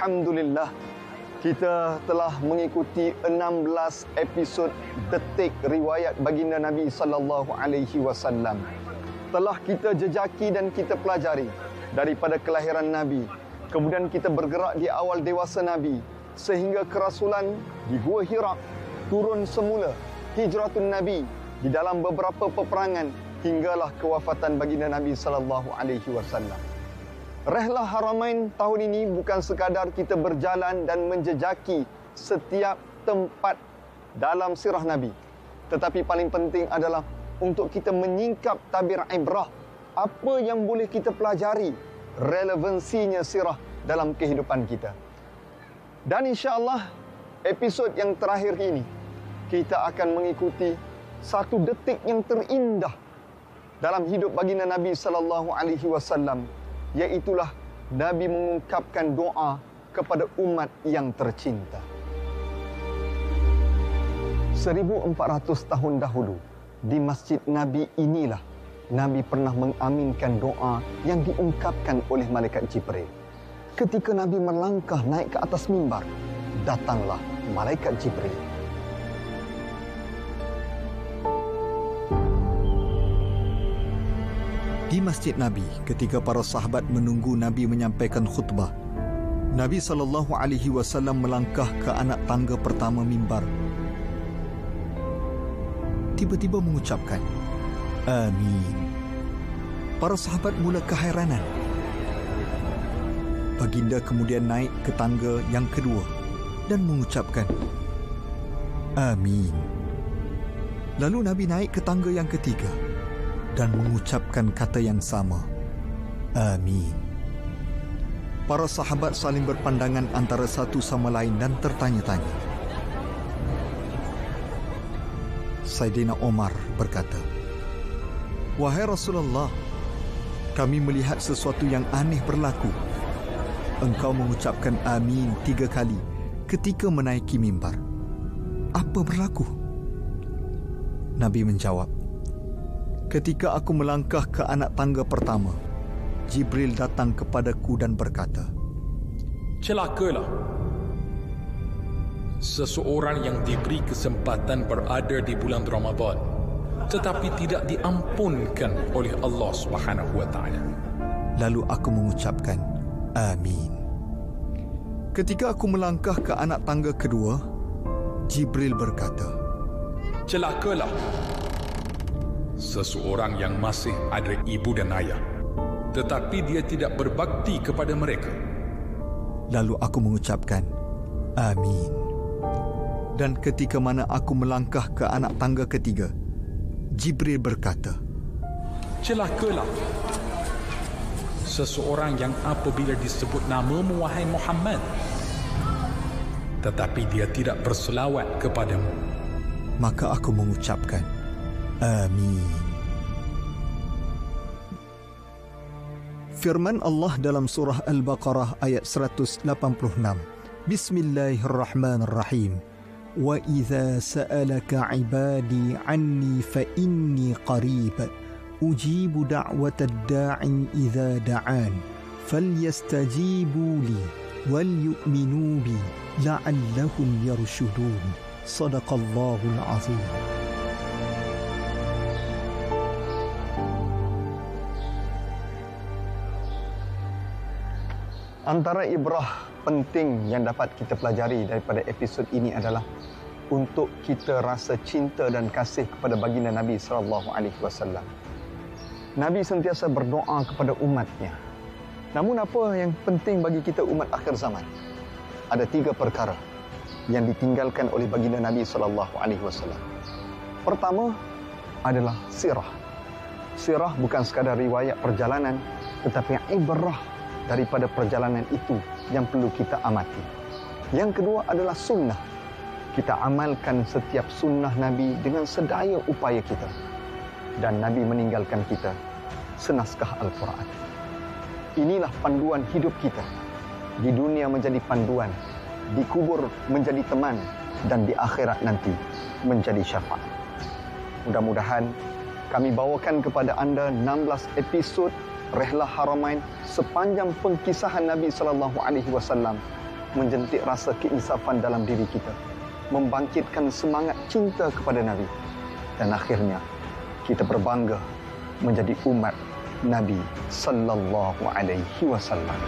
Alhamdulillah, kita telah mengikuti 16 episod detik riwayat baginda Nabi sallallahu alaihi wasallam. Telah kita jejaki dan kita pelajari daripada kelahiran Nabi, kemudian kita bergerak di awal dewasa Nabi sehingga kerasulan di Gua Hira, turun semula hijratun Nabi di dalam beberapa peperangan hinggalah kewafatan baginda Nabi sallallahu alaihi wasallam. Rehlah Haramain tahun ini bukan sekadar kita berjalan dan menjejaki setiap tempat dalam sirah Nabi, tetapi paling penting adalah untuk kita menyingkap tabir ibrah, apa yang boleh kita pelajari, relevansinya sirah dalam kehidupan kita. Dan insya-Allah episod yang terakhir ini kita akan mengikuti satu detik yang terindah dalam hidup baginda Nabi sallallahu alaihi wasallam, iaitulah Nabi mengungkapkan doa kepada umat yang tercinta. 1400 tahun dahulu di Masjid Nabi inilah Nabi pernah mengaminkan doa yang diungkapkan oleh malaikat Jibril. Ketika Nabi melangkah naik ke atas mimbar, datanglah malaikat Jibril. Di Masjid Nabi, ketika para sahabat menunggu Nabi menyampaikan khutbah, Nabi SAW melangkah ke anak tangga pertama mimbar. Tiba-tiba mengucapkan, Amin. Para sahabat mula keheranan. Baginda kemudian naik ke tangga yang kedua dan mengucapkan, Amin. Lalu Nabi naik ke tangga yang ketiga dan mengucapkan kata yang sama, Amin. Para sahabat saling berpandangan antara satu sama lain dan tertanya-tanya. Saidina Omar berkata, Wahai Rasulullah, kami melihat sesuatu yang aneh berlaku. Engkau mengucapkan Amin 3 kali ketika menaiki mimbar. Apa berlaku? Nabi menjawab, Ketika aku melangkah ke anak tangga pertama, Jibril datang kepadaku dan berkata, Celakalah seseorang yang diberi kesempatan berada di bulan Ramadan tetapi tidak diampunkan oleh Allah Subhanahu wa taala. Lalu aku mengucapkan Amin. Ketika aku melangkah ke anak tangga kedua, Jibril berkata, Celakalah seseorang yang masih ada ibu dan ayah tetapi dia tidak berbakti kepada mereka. Lalu aku mengucapkan Amin. Dan ketika mana aku melangkah ke anak tangga ketiga, Jibril berkata, Celakalah seseorang yang apabila disebut namamu wahai Muhammad tetapi dia tidak berselawat kepadamu. Maka aku mengucapkan Amin. Firman Allah dalam surah Al-Baqarah ayat 186. Bismillahirrahmanirrahim. Wa idza sa'alaka 'ibadi 'anni fa inni qarib ujibu da'watad da'i idza da'an falyastajibu li wal yu'minu bi la'allahum yarshudun. Shadaqallahul 'azim. Antara ibrah penting yang dapat kita pelajari daripada episod ini adalah untuk kita rasa cinta dan kasih kepada baginda Nabi sallallahu alaihi wasallam. Nabi sentiasa berdoa kepada umatnya. Namun apa yang penting bagi kita umat akhir zaman? Ada 3 perkara yang ditinggalkan oleh baginda Nabi sallallahu alaihi wasallam. Pertama adalah sirah. Sirah bukan sekadar riwayat perjalanan, tetapi ibrah daripada perjalanan itu yang perlu kita amati. Yang kedua adalah sunnah. Kita amalkan setiap sunnah Nabi dengan sedaya upaya kita. Dan Nabi meninggalkan kita senaskah Al-Quran. Inilah panduan hidup kita. Di dunia menjadi panduan, di kubur menjadi teman, dan di akhirat nanti menjadi syafaat. Mudah-mudahan kami bawakan kepada anda 16 episod Rehlah Haramain sepanjang pengkisahan Nabi sallallahu alaihi wasallam menjentik rasa keinsafan dalam diri kita, membangkitkan semangat cinta kepada Nabi, dan akhirnya kita berbangga menjadi umat Nabi sallallahu alaihi wasallam.